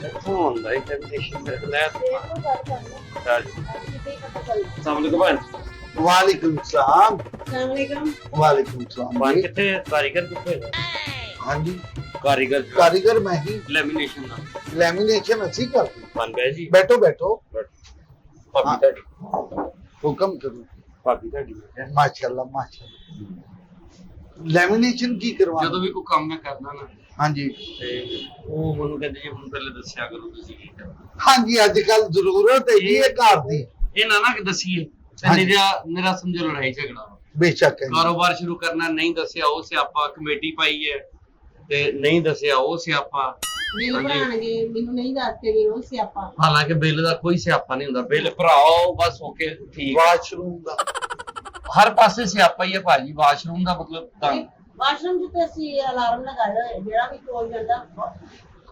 ਇੱਥੋਂ ਆਉਂਦਾ ਇਹ ਟੈਂਪਟੇਸ਼ਨ ਮੇਰੇ ਲੈ वालेकुम सलाम। वालेकुम सलाम। बन कितने कारीगर कितने हाँ जी कारीगर कारीगर मैं ही ਲੈਮੀਨੇਸ਼ਨ ਦਾ लैमिनेशन अच्छी करती। ਬਣ ਗਿਆ ਜੀ बैठो बैठो ਭਾਬੀ हाँ। ਤੁਹਾਡੀ हुक्म करो। ਭਾਬੀ ਤੁਹਾਡੀ माशाल्लाह माशाल्लाह। लैमिनेशन की करवा ਜਦੋਂ ਵੀ ਕੋਈ ਕੰਮ ਮੈਂ ਕਰਦਾ ਨਾ हाँ जी ਤੇ ਉਹ ਮੈਨੂੰ ਕਹਿੰਦੇ ਜੀ ਮੈਨੂੰ ਪਹਿਲੇ ਦੱਸਿਆ ਕਰੋ ਤੁਸੀਂ ਕੀ ਕਰਨਾ हाँ जी अजकल जरूरत है ये घर दी ਇਹ ਨਾ ਕਿ ਦਸੀਏ ਤੇ ਹਾਂਜੀ। ਮੇਰਾ ਸਮਝੋ ਲੜਾਈ ਝਗੜਾ ਵਾ। बेशक है जी। ਕਾਰੋਬਾਰ ਸ਼ੁਰੂ ਕਰਨਾ ਨਹੀਂ ਦੱਸਿਆ ਉਹ ਸਿਆਪਾ ਕਮੇਟੀ ਪਾਈ ਹੈ ਤੇ ਨਹੀਂ ਦੱਸਿਆ ਉਹ ਸਿਆਪਾ ਬਿੱਲ ਭਰਾਣਗੇ ਮੈਨੂੰ ਨਹੀਂ ਦੱਸਦੇ ਵੀ ਉਹ ਸਿਆਪਾ ਹਾਲਾਂਕਿ ਬਿੱਲ ਦਾ ਕੋਈ ਸਿਆਪਾ ਨਹੀਂ ਹੁੰਦਾ ਬਿੱਲ ਭਰਾਓ ਬਸ ਓਕੇ ਠੀਕ वाशरूम दा ਹਰ ਪਾਸੇ ਸਿਆਪਾ ਹੀ ਹੈ ਭਾਜੀ ਵਾਸ਼ਰੂਮ ਦਾ ਮਤਲਬ ਤੰਗ ਵਾਸ਼ਰੂਮ ਚ ਤੇ ਅਸੀਂ ਅਲਾਰਮ ਲਗਾਇਆ ਹੋਇਆ ਜਿਹੜਾ ਵੀ ਕੋਲ ਜਾਂਦਾ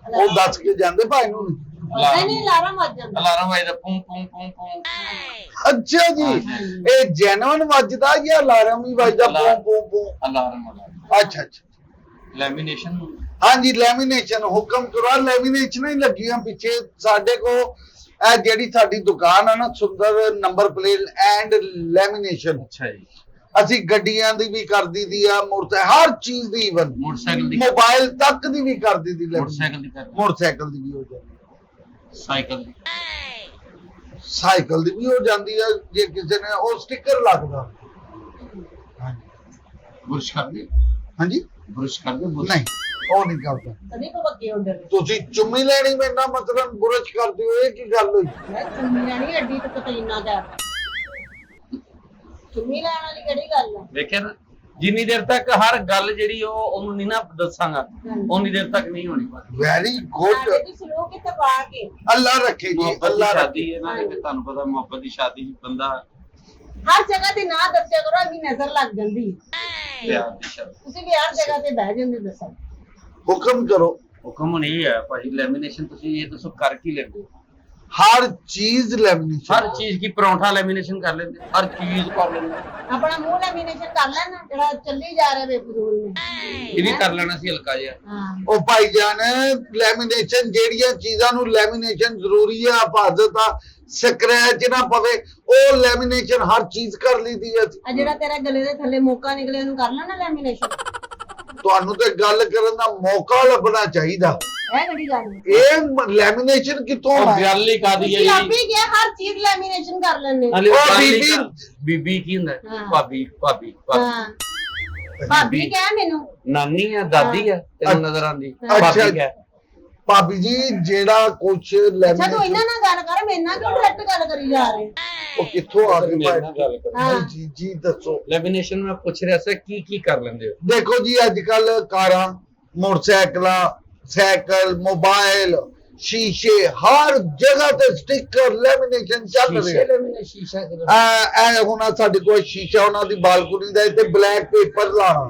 ਉਹ ਦੱਸ ਕੇ ਜਾਂਦੇ ਭਾਈ ਨੂੰ ਨਹੀਂ ਅਲਾਰਮ ਵੱਜ ਜਾਂਦਾ ਅਲਾਰਮ ਵਾਜਦਾ ਪੂੰ ਪੂੰ ਪੂੰ ਪੂੰ ਅੱਛਾ ਜੀ ਇਹ ਜੈਨੂਇਨ ਵੱਜਦਾ ਜਾਂ ਅਲਾਰਮ ਹੀ ਵੱਜਦਾ ਪੂੰ ਪੂੰ ਪੂੰ ਅਲਾਰਮ ਅੱਛਾ ਅੱਛਾ ਲੈਮੀਨੇਸ਼ਨ हाँ जी लैमिनेशन हुक्म करो लैमिनेशन ही लगी हैं पीछे साडे को ਇਹ ਜਿਹੜੀ ਸਾਡੀ ਦੁਕਾਨ ਹੈ ਨਾ ਸੁੰਦਰ ਨੰਬਰ ਪਲੇਟ ਐਂਡ ਲੈਮੀਨੇਸ਼ਨ ਅੱਛਾ ਜੀ ਅਸੀਂ ਗੱਡੀਆਂ ਦੀ ਵੀ ਕਰ ਦਿੱਤੀ ਆ ਹਰ ਚੀਜ਼ ਦੀ ਇਵਨ ਮੋਟਰਸਾਈਕਲ ਦੀ ਮੋਬਾਈਲ ਤੱਕ ਦੀ ਵੀ ਕਰ ਦਿੱਤੀ ਮੋਟਰਸਾਈਕਲ ਦੀ ਕਰ ਮੋਟਰਸਾਈਕਲ ਦੀ ਵੀ ਹੋ ਜਾਂਦੀ ਸਾਈਕਲ ਦੀ ਸਾਈਕਲ ਦੀ ਵੀ ਹੋ ਜਾਂਦੀ ਹੈ ਜੇ ਕਿਸੇ ਨੇ ਉਹ ਸਟicker ਲੱਗਦਾ ਬੁਰਸ਼ ਕਰਦੇ ਹਾਂਜੀ ਬੁਰਸ਼ ਕਰਦੇ ਨਹੀਂ ਉਹ ਨਹੀਂ ਕਰਦਾ ਕਦੇ ਕੋ ਬੱਗੇ ਆਰਡਰ ਤੁਸੀਂ ਚੁੰਮੀ ਲੈਣੀ ਮੇਰੇ ਨਾਲ ਮਤਲਬ ਬੁਰਸ਼ ਕਰਦੇ ਹੋ ਇਹ ਕੀ ਗੱਲ ਹੋਈ ਮੈਂ ਚੁੰਮੀ ਲੈਣੀ ਅੱਡੀ ਤੋਂ ਕਤਰੀਨਾ ਦਾ ਚੁੰਮੀ ਲੈਣ ਵਾਲੀ ਕਿਹੜੀ ਗੱਲ ਹੈ ਵੇਖਿਆ ਨਾ ਜਿੰਨੀ ਦੇਰ ਤੱਕ ਹਰ ਗੱਲ ਜਿਹੜੀ ਉਹ ਉਹਨੂੰ ਨਹੀਂ ਨਾ ਦੱਸਾਂਗਾ ਉਨੀ ਦੇਰ ਤੱਕ ਨਹੀਂ ਹੋਣੀ ਵੈਰੀ ਗੁੱਡ ਸਾਡੇ ਦੀ ਸਲੂਕ ਕਿਤੇ ਪਾ ਕੇ ਅੱਲਾ ਰੱਖੇ ਜੀ ਮੁਹੱਬਤ ਦੀ ਅੱਲਾ ਸ਼ਾਦੀ ਹੈ ਨਾ ਕਿ ਤੁਹਾਨੂੰ ਪਤਾ ਮੁਹੱਬਤ ਦੀ ਸ਼ਾਦੀ ਚ ਬੰਦਾ ਹਰ ਜਗ੍ਹਾ ਤੇ ਨਾ ਦੱਸਿਆ ਕਰੋ ਅਭੀ ਨਜ਼ਰ ਲੱਗ ਜਾਂਦੀ ਪਿਆਰ ਦੀ ਸ਼ਾਦੀ ਤੁਸੀਂ ਵੀ ਹਰ ਜਗ੍ਹਾ ਤੇ ਬਹਿ ਜਾਂਦੇ ਦੱਸੋ ਹੁਕਮ ਕਰੋ ਹੁਕਮ ਹੁਣ ਇਹ ਹੈ ਭਾਜੀ ਲੈਮੀਨੇਸ਼ਨ ਤੁਸੀਂ ਇਹ ਦੱਸੋ ਕਰ ਕੀ ਲੈਂਦੇ ਹੋ हर चीज लेमिनेशन हर चीज की परोठा लेमिनेशन कर लेते हर चीज कर लेते ਆਪਣਾ ਮੂੰਹ ਲੈਮੀਨੇਸ਼ਨ ਕਰ ਲੈਣਾ ਜਿਹੜਾ ਚੱਲੀ ਜਾ ਰਿਹਾ ਬੇਫਜ਼ੂਲ ਨੂੰ ये भी कर लेना सी हल्का जिहा ਹਾਂ ओ भाईजान लेमिनेशन जेड़ियां चीजां नु लेमिनेशन जरूरी है हिफाजत आ स्क्रैच ना पवे ओ लेमिनेशन हर चीज कर लीदी है ਆ ਜਿਹੜਾ ਤੇਰਾ ਗਲੇ ਦੇ ਥੱਲੇ ਮੋਕਾ ਨਿਕਲੇ ਉਹਨੂੰ ਕਰ ਲੈਣਾ ਲੈਮੀਨੇਸ਼ਨ ਤੁਹਾਨੂੰ ਤੇ ਗੱਲ ਕਰਨ ਦਾ ਮੌਕਾ ਲੱਭਣਾ ਚਾਹੀਦਾ ਇਹ ਕਿਹੜੀ ਗੱਲ ਹੈ ਇਹ ਲੈਮੀਨੇਸ਼ਨ ਕਿੱਥੋਂ और ਆਇਆ गल ही का दी है ਤੁਸੀਂ ਆਪੇ ਕਿਹਾ ਹਰ ਚੀਜ਼ ਲੈਮੀਨੇਸ਼ਨ ਕਰ ਲੈਣੇ हले ओ गल ही बीबी। का- बीबी की हुंदा है हाँ। भाभी भाभी भाभी ਹਾਂ ਭਾਬੀ ਕਹਿ ਮੈਨੂੰ नानी है दादी है तेन नजर आंदी भाभी अच्छा। क्या ਭਾਬੀ ਜੀ ਜਿਹੜਾ ਕੁਝ ਅੱਛਾ ਤੂੰ ਲੈਮੀਨੇਸ਼ਨ ਇਹਨਾਂ ਨਾਲ ਗੱਲ ਕਰ ਮੇਰੇ ਨਾਲ ਕਿਉਂ ਡਾਇਰੈਕਟ ਗੱਲ ਕਰੀ ਜਾ ਰਹੇ ਉਹ ਕਿੱਥੋਂ ਆ ਗਈ मेरे नाल गल कर हाँ। ਜੀ ਜੀ ਦੱਸੋ लेमिनेशन में पूछ रहा सा की कर लेंदे हो ਦੇਖੋ ਜੀ ਅੱਜ ਕੱਲ ਕਾਰਾਂ ਮੋਟਰਸਾਈਕਲਾਂ ਸਾਈਕਲ ਮੋਬਾਈਲ ਸ਼ੀਸ਼ੇ ਹਰ ਜਗ੍ਹਾ ਤੇ ਸਟicker ਲੈਮੀਨੇਸ਼ਨ ਚੱਲ शीशे ਰਿਹਾ लेमिनेशन शीशा के ਐ ਹੁਣ ਸਾਡੇ ਕੋਲ ਸ਼ੀਸ਼ਾ ਉਹਨਾਂ ਦੀ ਬਾਲਕੋਨੀ ਦਾ ਤੇ ਬਲੈਕ ਪੇਪਰ ਲਾਣਾ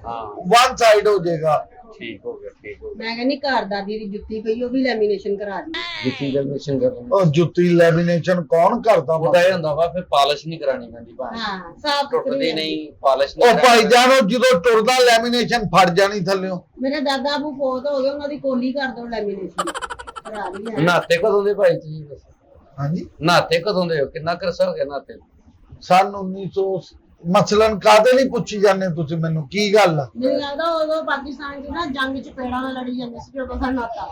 हां ਵਨ ਸਾਈਡ ਹੋ ਜਾਏਗਾ ठीक हो गया ਮੈਂ ਕਹਿੰਦੀ ਘਰ ਦਾਦੀ ਦੀ ਜੁੱਤੀ ਪਈ ਉਹ ਵੀ ਲੈਮੀਨੇਸ਼ਨ ਕਰਾ ਦੀ जितनी लेमिनेशन कर लेंदे ਉਹ ਜੁੱਤੀ ਲੈਮੀਨੇਸ਼ਨ ਕੌਣ ਕਰਦਾ ਉਹਦਾ ਇਹ ਹੁੰਦਾ ਵਾ ਫਿਰ ਪਾਲਿਸ਼ ਨਹੀਂ ਕਰਾਣੀ ਪੈਂਦੀ ਭਾਵੇਂ ਹਾਂ ਸਾਫ ਟੁੱਟਦੀ ਸੁਥਰੀ ਨਹੀਂ ਪਾਲਿਸ਼ ਨਹੀਂ ਉਹ ਭਾਈ ਜਾਨੋ ਜਦੋਂ ਟੁਰਦਾ ਲੈਮੀਨੇਸ਼ਨ ਫੜ ਜਾਣੀ ਥੱਲਿਓ ਮੇਰੇ ਦਾਦਾ ਬੂ ਫੋਤ ਹੋ ਗਏ ਉਹਨਾਂ ਦੀ ਕੋਲੀ ਕਰ ਦੋ ਲੈਮੀਨੇਸ਼ਨ ਕਰਾ ਲਈ ਹੈ ਨਹਾਤੇ ਕਦੋਂ ਦੇ ਭਾਈ ਤੁਸੀਂ ਦੱਸੋ ਹਾਂਜੀ ਨਹਾਤੇ ਕਦੋਂ ਦੇ ਹੋ ਕਿੰਨਾ ਕਰਸਾ ਹੋ ਗਿਆ ਨਹਾਤੇ ਸਨ 1900 ਮਸਲਨ ਕਾਦੇ ਲਈ ਪੁੱਛੀ ਜਾਂਦੇ ਤੁਸੀਂ ਮੈਨੂੰ ਕੀ ਗੱਲ ਆ ਮੈਨੂੰ ਲੱਗਦਾ ਉਦੋਂ ਪਾਕਿਸਤਾਨ ਚ ਨਾ ਜੰਗ ਚ ਪੇੜਾਂ ਨਾਲ ਲੜੀ ਜਾਂਦੇ ਸੀ ਜਦੋਂ ਸਾਨੂੰ ਨਾਤਾ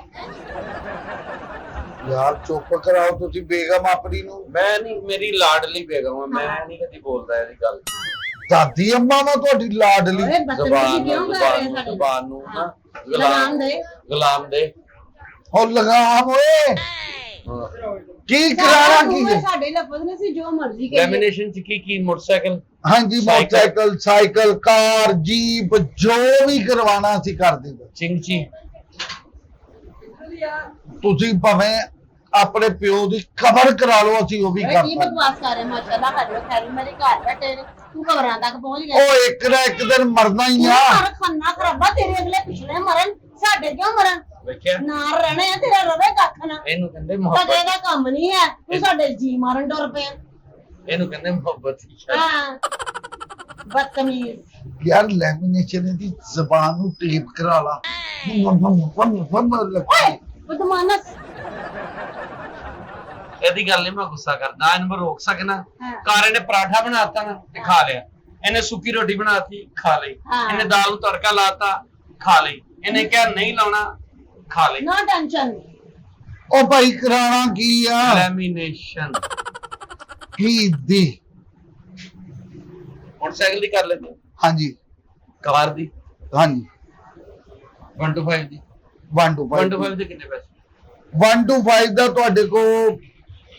ਯਾਰ ਚੁੱਪ ਕਰਾਓ ਤੁਸੀਂ ਬੇਗਮ ਆਪਣੀ ਨੂੰ ਮੈਂ ਨਹੀਂ ਮੇਰੀ ਲਾਡਲੀ ਬੇਗਮ ਆ ਮੈਂ ਨਹੀਂ ਕਦੀ ਬੋਲਦਾ ਇਹਦੀ ਗੱਲ ਦਾਦੀ ਅੰਮਾ ਵਾ ਤੁਹਾਡੀ ਲਾਡਲੀ ਓਏ ਬਦਤਮੀਜ਼ੀ ਕਿਉਂ ਕਰ ਰਹੇ ਸਾਡੇ ਜ਼ਬਾਨ ਨੂੰ ਨਾ ਲਗਾਮ ਦੇ ਗੁਲਾਮ ਦੇ ਹੋ ਲਗਾਮ ਓਏ ਕੀ ਕਰਾਣਾ ਕੀ ਹੈ ਸਾਡੇ ਲਫ਼ਜ਼ ਨੇ ਸੀ ਜੋ ਮਰਜ਼ੀ ਕਰੀਏ ਲੈਮੀਨੇਸ਼ਨ ਚ ਕੀ ਮੋਟਰਸਾਈਕਲ ਹਾਂਜੀ ਮੋਟਰਸਾਈਕਲ ਸਾਈਕਲ ਕਾਰ ਜੀਪ ਜੋ ਵੀ ਕਰਵਾਣਾ ਸੀ ਕਰ ਦਿੰਦੇ ਚਿੰਗਚੀ ਤੁਸੀਂ ਭਾਵੇਂ ਆਪਣੇ ਪਿਓ ਦੀ ਕਬਰ ਕਰਾ ਲਓ ਅਸੀਂ ਉਹ ਵੀ ਓਏ ਕਰ ਕੀ ਸਕਦੇ ਬਕਵਾਸ ਕਰ ਰਹੇ ਮਾਸ਼ਾਅੱਲਾ ਕਰ ਖੈਰ ਮੇਰੇ ਘਰ ਬੈਠੇ ਨੇ ਤੂੰ ਕਬਰਾਂ ਤੱਕ ਪਹੁੰਚ ਗਿਆ ਉਹ ਇੱਕ ਨਾ ਇੱਕ ਦਿਨ ਮਰਨਾ ਹੀ ਆ ਸਾਰਾ ਖਾਨਾ ਖਰਾਬਾ ਤੇਰੇ ਅਗਲੇ ਪਿਛਲੇ ਮਰਨ ਸਾਡੇ ਕਿਉਂ ਮਰਨ ਵੇਖਿਆ ਨਾਲ ਰਹਿਣੇ ਆ ਤੇਰਾ ਰਵੇ ਕੱਖ ਨਾ ਇਹਨੂੰ ਕਹਿੰਦੇ ਕਦੇ ਮੁਹੱਬਤ ਦਾ ਕੰਮ ਨਹੀਂ ਹੈ ਤੂੰ ਸਾਡੇ ਜੀ ਮਾਰਨ ਡਰ ਪਿਆ ਇਹਨੂੰ ਕਹਿੰਦੇ ਮੁਹੱਬਤ ਦੀ ਸ਼ਾਦੀ ਹਾਂ ਬਦਤਮੀਜ਼ ਯਾਰ ਲੈਮੀਨੇਸ਼ਨ ਦੀ ਜ਼ਬਾਨ ਨੂੰ ਟੇਪ ਕਰਾ ਲਾ ਓਏ ਬਦਮਾਨਸ ਇਹਦੀ ਗੱਲ ਨਹੀਂ ਮੈਂ ਗੁੱਸਾ ਕਰਦਾ, ਇਹਨੂੰ ਮੈਂ ਰੋਕ ਸਕਣਾ। ਹਾਂ। ਘਰ ਇਹਨੇ ਪਰਾਠਾ ਬਣਾਤਾ ਨਾ ਤੇ ਖਾ ਲਿਆ, ਇਹਨੇ ਸੁੱਕੀ ਰੋਟੀ ਬਣਾਤੀ ਖਾ ਲਈ, ਹਾਂ। ਇਹਨੇ ਦਾਲ ਨੂੰ ਤੜਕਾ ਲਾਤਾ ਖਾ ਲਈ, ਇਹਨੇ ਕਿਹਾ ਨਹੀਂ ਲਾਉਣਾ ਖਾ ਲਈ। No tension. ਉਹ ਭਾਈ ਕਰਾਣਾ ਕੀ ਆ? ਲੈਮੀਨੇਸ਼ਨ ਕੀ ਦੀ? ਮੋਟਰਸਾਈਕਲ ਦੀ ਕਰ ਲੈਂਦੇ, ਹਾਂਜੀ ਕਾਰ ਦੀ ਹਾਂਜੀ 1 to 5 ਦੀ 1 to 1 to 5 5 ਦੇ ਕਿੰਨੇ ਪੈਸੇ? 1 to 5 ਦਾ ਤੁਹਾਡੇ ਕੋ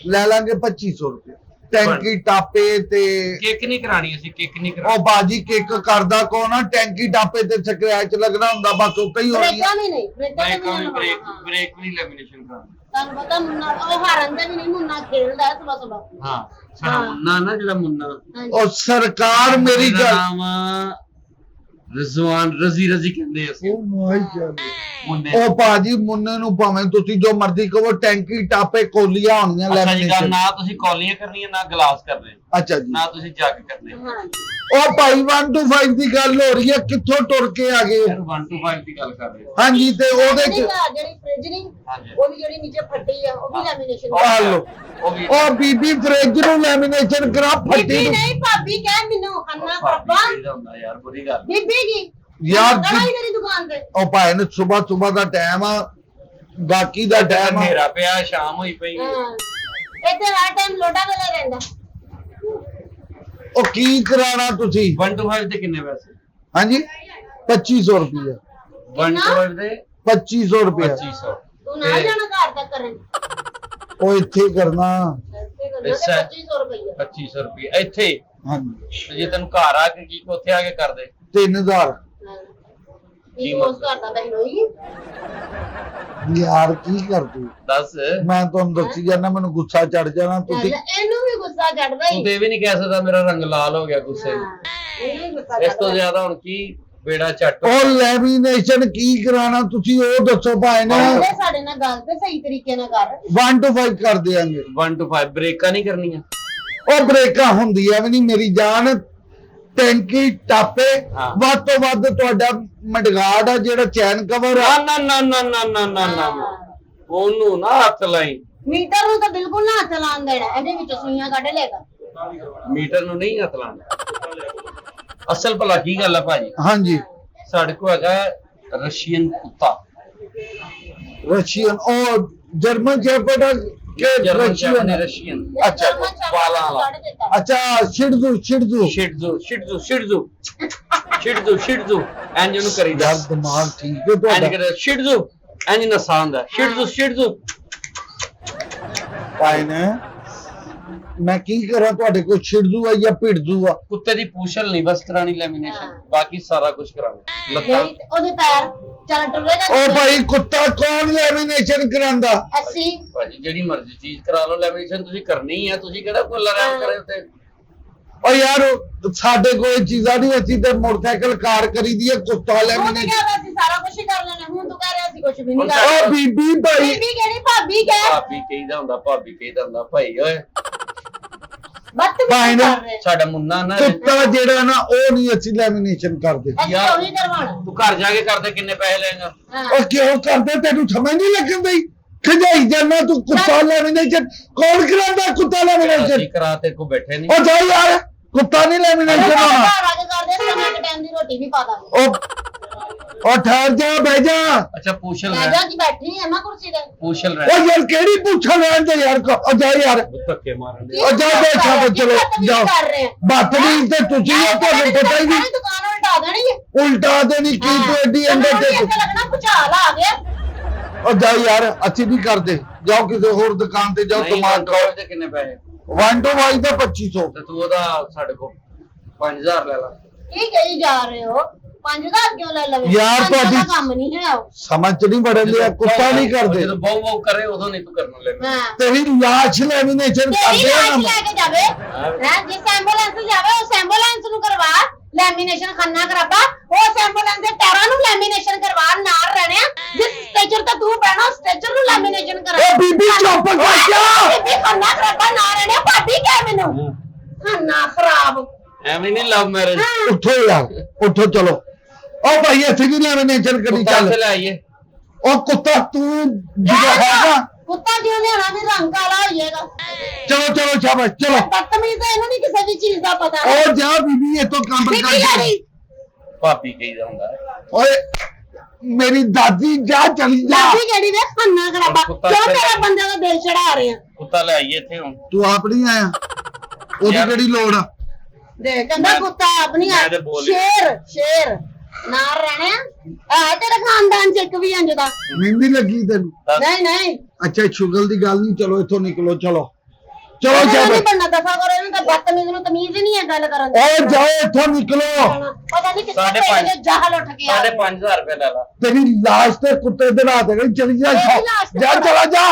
ਲੈ ਲਾਂਗੇ 2500 ਰੁਪਏ। ਟੈਂਕੀ ਟਾਪੇ ਤੇ ਕਿੱਕ ਨਹੀਂ ਕਰਾਣੀ, ਅਸੀਂ ਕਿੱਕ ਨਹੀਂ ਕਰਾਣੀ। ਉਹ ਬਾਜੀ ਕਿੱਕ ਕਰਦਾ ਕੋ ਨਾ, ਟੈਂਕੀ ਟਾਪੇ ਤੇ ਸਕ੍ਰੈਚ ਲੱਗਣਾ ਹੁੰਦਾ, ਬਸ ਉੱਤੇ ਹੀ ਹੋਣੀ ਆ। ਬ੍ਰੇਕਾਂ ਵੀ ਨਹੀਂ, ਬ੍ਰੇਕਾਂ ਵੀ ਬ੍ਰੇਕ ਨਹੀਂ ਬ੍ਰੇਕ ਲਵਾਉਣਾ। ਬ੍ਰੇਕ ਵੀ ਲੈਮੀਨੇਸ਼ਨ ਕਰਾਣੀ। ਤੁਹਾਨੂੰ ਪਤਾ ਮੁੰਨਾ ਉਹ ਹਾਰਨ ਦੇ ਵੀ ਨਹੀਂ, ਮੁੰਨਾ ਖੇਡਦਾ ਹੈ ਸੁਬਾ ਸੁਬਾ। ਹਾਂ ਸਾਡਾ ਹਾਂ। ਮੁੰਨਾ ਨਾ, ਜਿਹੜਾ ਮੁੰਨਾ ਹਾਂਜੀ। ਉਹ ਸਰਕਾਰ ਮੇਰੀ ਮੇਰਾ ਗੱਲ ਨਾਮ ਆ ਰਿਜ਼ਵਾਨ, ਰਜ਼ੀ ਰਜ਼ੀ ਕਹਿੰਦੇ ਅਸੀਂ ਉਹ ਮਾਈ ਗॉड। ਮੁੰਨੇ। ਉਹ ਬਾਜੀ ਮੁੰਨੇ ਨੂੰ ਭਾਵੇਂ ਤੁਸੀਂ ਜੋ ਮਰਜ਼ੀ ਕਹੋ, ਟੈਂਕੀ ਟਾਪੇ ਕੋਲੀਆਂ ਹੋਣੀਆਂ ਅੱਛਾ ਜੀ, ਗੱਲ ਲੈਮੀਨੇਸ਼ਨ। ਨਾ ਤੁਸੀਂ ਕੌਲੀਆਂ ਕਰਨੀਆਂ ਨਾ ਗਲਾਸ ਕਰਨੇ, ਅੱਛਾ ਜੀ। ਨਾ ਤੁਸੀਂ ਜੱਗ ਕਰਨੇ। ਹਾਂ। ਉਹ ਭਾਈ 1 to 5 ਦੀ ਗੱਲ ਹੋ ਰਹੀ ਹੈ, ਕਿੱਥੋਂ ਟੁਰ ਕੇ ਆ ਗਏ? ਫਿਰ 1 to 5 ਦੀ ਗੱਲ ਕਰ ਰਹੇ ਹੋ। ਹਾਂਜੀ ਤੇ ਉਹਦੇ ਜਿਹੜੀ ਚ ਜਿਹੜੀ ਫ੍ਰਿਜ ਨਹੀਂ, ਹਾਂਜੀ। ਉਹਦੀ ਜਿਹੜੀ ਨੀਚੇ ਫੱਟੀ ਆ, ਉਹ ਵੀ ਲੈਮੀਨੇਸ਼ਨ। ਆ ਲਓ। ਉਹ ਵੀ ਉਹ ਬੀਬੀ ਫ੍ਰਿਜ ਨੂੰ ਲੈਮੀਨੇਸ਼ਨ ਕਰਾ, ਫੱਟੀ ਬੀਬੀ ਨੂੰ। ਨਹੀਂ, ਭਾਬੀ ਕਹਿ ਮੈਨੂੰ ਅੰਨਾ ਪਾਪਾ। ਇਹਦਾ ਹੁੰਦਾ ਯਾਰ, ਬੁਰੀ ਗੱਲ। ਬੀਬੀ ਕੀ ਯਾਰ ਕੜਾਈ ਤੇਰੀ ਦੁਕਾਨ ਤੇ। ਉਹ ਭਾਈ ਨੇ ਸਵੇਰ ਦਾ ਟਾਈਮ ਆ, ਬਾਕੀ ਦਾ ਟਾਈਮ ਆ। ਹਨੇਰਾ ਪਿਆ, ਸ਼ਾਮ ਹੋਈ ਪਈ। ਹਾਂ। ਇੱਥੇ ਹਰ ਟਾਈਮ ਲੋਟਾ ਵੇਲੇ ਰਹਿੰਦਾ। ਉਹ ਕੀ ਕਰਾਣਾ ਤੁਸੀਂ? 1 to 5 ਦੇ ਕਿੰਨੇ ਪੈਸੇ? ਹਾਂਜੀ 2500 ਰੁਪਏ। 1 to 5 ਦੇ 2500 ਰੁਪਏ। 2500। ਤੂੰ ਨਾ ਜਾਣਾ ਘਰ ਤੱਕ ਕਰਨ। ਉਹ ਇੱਥੇ ਕਰਨਾ। ਇੱਥੇ ਕਰਨਾ ਤੇ 2500 ਰੁਪਏ। 2500 ਰੁਪਏ ਇੱਥੇ। ਹਾਂਜੀ ਤੇ ਜੇ ਤੈਨੂੰ ਘਰ ਆ ਕੇ ਕੀ ਉੱਥੇ ਆ ਕੇ ਕਰ ਦੇ? 3000। ਕੀ ਉਸ ਕਰਦਾ ਬਹਿਨ ਹੋਈ। ਯਾਰ ਕੀ ਕਰਦੇ? ਦੱਸ। ਮੈਂ ਤੁਹਾਨੂੰ ਦੱਸੀ ਜਾਣਾ, ਮੈਨੂੰ ਗੁੱਸਾ ਚੜ ਜਾਣਾ ਤੁਸੀਂ। ਇਹਨੂੰ ਵੀ ਗੁੱਸਾ ਚੜਦਾ ਤੂੰ ਹੀ। ਤੇ ਇਹ ਵੀ ਨਹੀਂ ਕਹਿ ਸਕਦਾ ਮੇਰਾ ਰੰਗ ਲਾਲ ਹੋ ਗਿਆ ਗੁੱਸੇ ਨੂੰ। ਇਹਨੂੰ ਵੀ ਗੁੱਸਾ ਇਸ ਤੋਂ ਚੜਦਾ। ਜ਼ਿਆਦਾ ਹੁਣ ਕੀ ਬੇੜਾ ਚੱਟ। ਉਹ ਲੈਮੀਨੇਸ਼ਨ ਕੀ ਕਰਾਣਾ ਤੁਸੀਂ, ਉਹ ਦੱਸੋ ਭਾਈ ਨੇ। ਕਹਿੰਦੇ ਸਾਡੇ ਨਾਲ ਗੱਲ ਤੇ ਸਹੀ ਤਰੀਕੇ ਨਾਲ ਕਰ। 1 to 5 ਕਰ ਦਿਆਂਗੇ। 1 to 5 ਬ੍ਰੇਕਾਂ ਨਹੀਂ ਕਰਨੀਆਂ। ਉਹ ਬ੍ਰੇਕਾਂ ਹੁੰਦੀਆਂ ਵੀ ਨਹੀਂ ਮੇਰੀ ਜਾਨ। ਟੈਂਕੀ ਟਾਪੇ ਹਾਂ। ਵੱਧ ਤੋਂ ਵੱਧ ਤੁਹਾਡਾ ਮਡਗਾਰਡ ਆ, ਜਿਹੜਾ ਚੈਨ ਕਵਰ ਆ। ਨਾ ਨਾ ਨਾ ਨਾ ਨਾ ਨਾ ਨਾ ਨਾ, ਉਹਨੂੰ ਨਾ ਹੱਥ ਲਾਈ। ਮੀਟਰ ਨੂੰ ਤਾਂ ਬਿਲਕੁਲ ਨਾ ਹੱਥ ਲਾਉਣ ਦੇਣਾ, ਇਹਦੇ ਵਿੱਚ ਸੂਈਆਂ ਕੱਢ ਲੇਗਾ। ਮੀਟਰ ਨੂੰ ਨਹੀਂ ਹੱਥ ਲਾਉਣਾ। ਅਸਲ ਭਲਾ ਕੀ ਗੱਲ ਆ ਭਾਜੀ? ਹਾਂਜੀ ਸਾਡੇ ਕੋਲ ਹੈਗਾ ਰਸ਼ੀਅਨ ਕੁੱਤਾ। ਰਸ਼ੀਅਨ, ਉਹ ਜਰਮਨ ਸ਼ੈਫਰਡ ਕੇ ਰਸ਼ੀਅਨ। ਰਸ਼ੀਅਨ। ਅੱਛਾ, ਵਾਲਾਂ ਵਾਲਾ। ਅੱਛਾ ਸ਼ਿਡਜ਼ੂ ਸ਼ਿਡਜ਼ੂ। ਸ਼ਿਟਜ਼ੂ ਸ਼ਿਟਜ਼ੂ ਸ਼ਿਟਜ਼ੂ ਸ਼ਿਟਜ਼ੂ ਸ਼ਿਟਜ਼ੂ ਇੰਜ ਨੂੰ ਕਰੀਦਾ। ਯਾਰ ਦਿਮਾਗ ਠੀਕ ਹੈ ਇੰਜ ਤੁਹਾਡਾ? ਕਰੀਦਾ ਸ਼ਿਟਜ਼ੂ, ਇੰਜ ਨਸਾਂ ਹੁੰਦਾ ਸ਼ਿਟਜ਼ੂ ਸ਼ਿਟਜ਼ੂ। ਭਾਈ ਨੇ ਮੈਂ ਕੀ ਕਰਾਂ, ਤੁਹਾਡੇ ਕੋਲ ਸ਼ਿਡਜ਼ੂ ਆ ਜਾਂ ਭਿੜਜ਼ੂ ਆ? ਕੁੱਤੇ ਦੀ ਪੂਛਲ ਨਹੀਂ ਬਸ ਕਰਾਣੀ ਲੈਮੀਨੇਸ਼ਨ, ਬਾਕੀ ਸਾਰਾ ਕੁਝ ਕਰਾਉਣਾ। ਲੱਤਾਂ ਉਹਦੇ ਪੈਰ ਚੱਲ ਟੁਰੇਗਾ। ਉਹ ਭਾਈ ਕੁੱਤਾ ਕੌਣ ਲੈਮੀਨੇਸ਼ਨ ਕਰਾਂਦਾ? ਅਸੀਂ ਭਾਜੀ ਜਿਹੜੀ ਮਰਜ਼ੀ ਚੀਜ਼ ਕਰਾ ਲਓ ਲੈਮੀਨੇਸ਼ਨ ਤੁਸੀਂ ਕਰਨੀ ਹੈ। ਤੁਸੀਂ ਕਿਹੜਾ ਕੋਈ ਲੜਾਈ ਕਰੇ ਉੱਤੇ? ਉਹ ਯਾਰ ਸਾਡੇ ਕੋਲ ਚੀਜ਼ਾਂ ਨਹੀਂ, ਅਸੀਂ ਤੇ ਮੋਟਰਸਾਈਕਲ ਕਾਰ ਕਰੀਦੀ ਹੈ, ਕੁੱਤਾ ਤੂੰ ਤੇ ਲੈਮੀਨੇਸ਼ਨ। ਕਹਿੰਦਾ ਸੀ ਸਾਰਾ ਕੁਝ ਹੀ ਕਰ ਲੈਣਾ, ਹੁਣ ਤੂੰ ਕਹਿ ਰਿਹਾ ਸੀ ਕੁਝ ਵੀ ਨਹੀਂ ਹੁਣ ਕਰ। ਉਹ ਬੀਬੀ ਭਾਈ, ਬੀਬੀ ਕਿਹੜੀ ਭਾਬੀ ਕਹਿ। ਭਾਬੀ ਕਹੀਦਾ ਹੁੰਦਾ, ਭਾਬੀ ਕਹੀਦਾ ਹੁੰਦਾ। ਭਾਈ ਓਏ ਬਦਤਮੀਜ਼ੀ ਕਰ ਰਹੇ। ਸਾਡਾ ਮੁੰਨਾ ਨਾ, ਕੁੱਤਾ ਜਿਹੜਾ ਨਾ ਉਹ ਨਹੀਂ ਅਸੀਂ ਲੈਮੀਨੇਸ਼ਨ ਕਰਦੇ। ਅਸੀਂ ਉਹੀ ਕਰਵਾਉਣਾ। ਤੂੰ ਘਰ ਜਾ ਕੇ ਕਰਦੇ ਕਿੰਨੇ ਪੈਸੇ ਲੈਂਗਾ? ਹਾਂ। ਉਹ ਕਿਉਂ ਕਰਦੇ, ਤੈਨੂੰ ਸਮਝ ਨਹੀਂ ਲੱਗਣ ਦਈ? ਖਜਾਈ ਜਾਨਾ ਤੂੰ। ਕੁੱਤਾ ਲੈਮੀਨੇਸ਼ਨ ਕੌਣ ਕਰਾਂਦਾ? ਕੁੱਤਾ ਲੈਮੀਨੇਸ਼ਨ ਅਸੀਂ ਕਰਾ ਤੇ ਕੋ ਬੈਠੇ ਨਹੀਂ। ਉਹ ਜਾ ਯਾਰ, ਕੁੱਤਾ ਨਹੀਂ ਲੈਮੀਨੇਸ਼ਨ ਘਰ ਹੋਣਾ। ਆ ਕੇ ਕਰਦੇ ਸਮਾਂ ਇੱਕ ਟਾਈਮ ਦੀ ਰੋਟੀ ਵੀ ਪਾ ਦਾਂਗੇ। ਉਹ ਠਹਿਰ ਜਾ, ਬਹਿ ਜਾ। ਅੱਛਾ ਪੂਛਲ ਮੈਂ ਰਹਿ, ਜਾ ਕੇ ਬੈਠੀ ਐ ਮੈਂ ਕੁਰਸੀ ਤੇ। ਪੂਛਲ ਰਹਿ। ਉਹ ਯਾਰ ਕਿਹੜੀ ਪੁੱਛਾ ਲੈਣ ਦੇ ਯਾਰ, ਉਹ ਜਾ ਯਾਰ। ਧੱਕੇ ਮਾਰਨ ਦੇ। ਉਹ ਜਾ ਬੈਠਾ ਵਾ, ਚਲੋ ਜਾਓ। ਕਰ ਰਹੇ ਆ। ਬਦਤਮੀਜ਼ ਤੇ ਤੁਸੀਂ ਹੋ, ਤੁਹਾਨੂੰ ਪਤਾ ਹੀ ਨਹੀਂ। ਦੁਕਾਨ ਉਲਟਾ ਦੇਣੀ ਹੈ। ਉਲਟਾ ਦੇਣੀ ਕੀ ਤੂੰ ਐਡੀ ਅੰਦਰ ਤੇ ਤੇ। ਲੱਗਣਾ ਭੁਚਾਲ ਆ ਗਿਆ। ਉਹ ਜਾ ਯਾਰ, ਅਸੀਂ ਨਹੀਂ ਕਰਦੇ। ਜਾਓ ਕਿਸੇ ਹੋਰ ਦੁਕਾਨ ਤੇ ਜਾਓ, ਨਹੀਂ ਦਿਮਾਗ ਖਾਓ ਤੇ ਕਿੰਨੇ ਪੈਸੇ? 1 to 5 ਦਾ 2500। ਤੇ ਤੂੰ ਉਹਦਾ ਸਾਡੇ ਕੋਲ 5000 ਲੈ ਲਾ। ਕੀ ਕਹੀ ਜਾ ਰਹੇ ਹੋ? 5000 ਕਿਉਂ ਲੈ ਲਵੇ? ਯਾਰ 500 ਦਾ ਤੁਹਾਡੀ- ਕੰਮ ਨਹੀਂ ਹੈ ਉਹ। ਸਮਝ ਚ ਨਹੀਂ ਵੜਨ ਲਿਆ, ਕੁੱਤਾ ਨਹੀਂ ਕਰਦੇ। ਜਦੋਂ ਬਹੁ ਬਹੁ ਕਰੇ ਉਦੋਂ ਨਹੀਂ ਤੂੰ ਕਰਨਾ ਲੈਣਾ। ਹਾਂ। ਤੇਰੀ ਲਾਸ਼ ਲੈਮੀਨੇਸ਼ਨ ਤੇਰੀ ਕਰਦੇ ਆ ਲਾਸ਼ ਨਾ। ਲੈ ਕੇ ਜਾਵੇ ਹੈ, ਜਿਸ ਐਂਬੂਲੈਂਸ ਜਾਵੇ ਉਸ ਐਂਬੂਲੈਂਸ ਨੂੰ ਕਰਵਾ ਲੈਮੀਨੇਸ਼ਨ ਖੰਨਾ ਕਰਾਪਾ। ਉਸ ਐਂਬੂਲੈਂਸ ਦੇ ਟਾਇਰਾਂ ਨੂੰ ਲੈਮੀਨੇਸ਼ਨ ਕਰਵਾ। ਨਾਲ ਰਹਿਣਿਆ ਜਿਸ ਸਟੇਚਰ ਤੇ ਤੂੰ ਬਹਿਣਾ ਉਸ ਸਟੇਚਰ ਨੂੰ ਲੈਮੀਨੇਸ਼ਨ ਕਰਾ। ਓ ਬੀਬੀ ਚੁੱਪ ਕਰ ਜਾ। ਬੀਬੀ ਖੰਨਾ ਕਰਾਪਾ ਨਾ ਰਹਿਣਿਆ। ਭਾਬੀ ਕਹਿ ਮੈਨੂੰ ਖੰਨਾ ਖਰਾਬ। ਐਵੇਂ ਨਹੀਂ ਲਵ ਮੈਰਿਜ। ਉੱਠੋ ਯਾਰ, ਉੱਠੋ ਚਲੋ। ਉਹ ਭਾਈ ਇੱਥੇ ਵੀ ਲੈਮੀਨੇਸ਼ਨ ਕਰੀ ਚੱਲ ਚੱਲ। ਤੇ ਲੈ ਆਈਏ। ਉਹ ਕੁੱਤਾ ਤੂੰ ਜਿਹੜਾ ਹੈਗਾ, ਕੁੱਤਾ ਜਿਉਂ ਲਿਆਣਾ ਵੀ ਰੰਗ ਕਾਲਾ ਹੋ ਜਾਏਗਾ। ਚਲੋ ਚਲੋ ਸ਼ਾਬਾਸ਼ ਚਲੋ। ਬਦਤਮੀਜ਼ ਤਾਂ ਇਹਨੂੰ ਨਹੀਂ ਕਿਸੇ ਵੀ ਚੀਜ਼ ਦਾ ਪਤਾ। ਉਹ ਜਾ ਬੀਬੀ ਇੱਥੋਂ ਕੰਮ ਬੀਬੀ ਕਰ ਲੜੀ ਭਾਬੀ ਕਹੀਦਾ ਹੁੰਦਾ ਹੈ। ਓਏ ਮੇਰੀ ਦਾਦੀ ਜਾ ਚਲੀ ਜਾ। ਦਾਦੀ ਕਿਹੜੀ ਵੇ ਖੰਨਾ ਖਰਾਬਾ ਕੁੱਤਾ ਕਿਉਂ ਫਿਰ- ਤੇਰਾ ਬੰਦੇ ਦਾ ਦਿਲ ਚੜਾ ਰਹੇ ਆ। ਕੁੱਤਾ ਲੈ ਆਈਏ ਇੱਥੇ ਹੁਣ। ਤੂੰ ਆਪ ਨਹੀਂ ਆਇਆ ਉਹਦੀ ਯਾਰ- ਕਿਹੜੀ ਲੋੜ ਆ। ਦੇਖ ਕਹਿੰਦਾ ਮੈਂ- ਕੁੱਤਾ ਆਪਣੀ ਮੈਂ ਤੇ ਬੋਲ ਹੀ- ਸ਼ੇਰ ਨਾਲ ਰਹਿਣਾ ਆ ਤੇਰੇ ਖਾਨਦਾਨ ਚ ਇੱਕ ਵੀ ਇੰਜ ਦਾ ਮਹਿੰਦੀ ਲੱਗੀ ਤੈਨੂੰ। ਨਹੀਂ ਅੱਛਾ ਸ਼ੁਗਲ ਦੀ ਗੱਲ ਨਹੀਂ, ਚਲੋ ਇੱਥੋਂ ਨਿਕਲੋ। ਚਲੋ ਚਲੋ ਨਹੀਂ ਸ਼ਾਬਾਸ਼। ਬੰਦਾ ਦਫਾ ਕਰੋ ਇਹਨੂੰ ਤਾਂ ਬਦਤਮੀਜ਼ ਨੂੰ ਤਮੀਜ਼ ਹੀ ਨਹੀਂ ਹੈ ਗੱਲ ਕਰਨ ਦੀ। ਓ ਜਾਓ ਇੱਥੋਂ ਨਿਕਲੋ। ਪਤਾ ਨਹੀਂ ਕਿੱਥੇ ਸਾਢੇ ਪੈ ਪੰਜ। ਗਏ ਜਾਹਲ ਉੱਠ ਗਿਆ। 5,500 ਰੁਪਏ ਲੈ ਲਾ। ਤੇਰੀ ਲਾਸ਼ ਤੇ ਕੁੱਤੇ ਦੇ ਰਾਤ ਚਲੀ ਜਾ। ਇਹਦੀ ਲਾਸ਼ ਤੇ ਜਾ ਚਲਾ ਜਾ।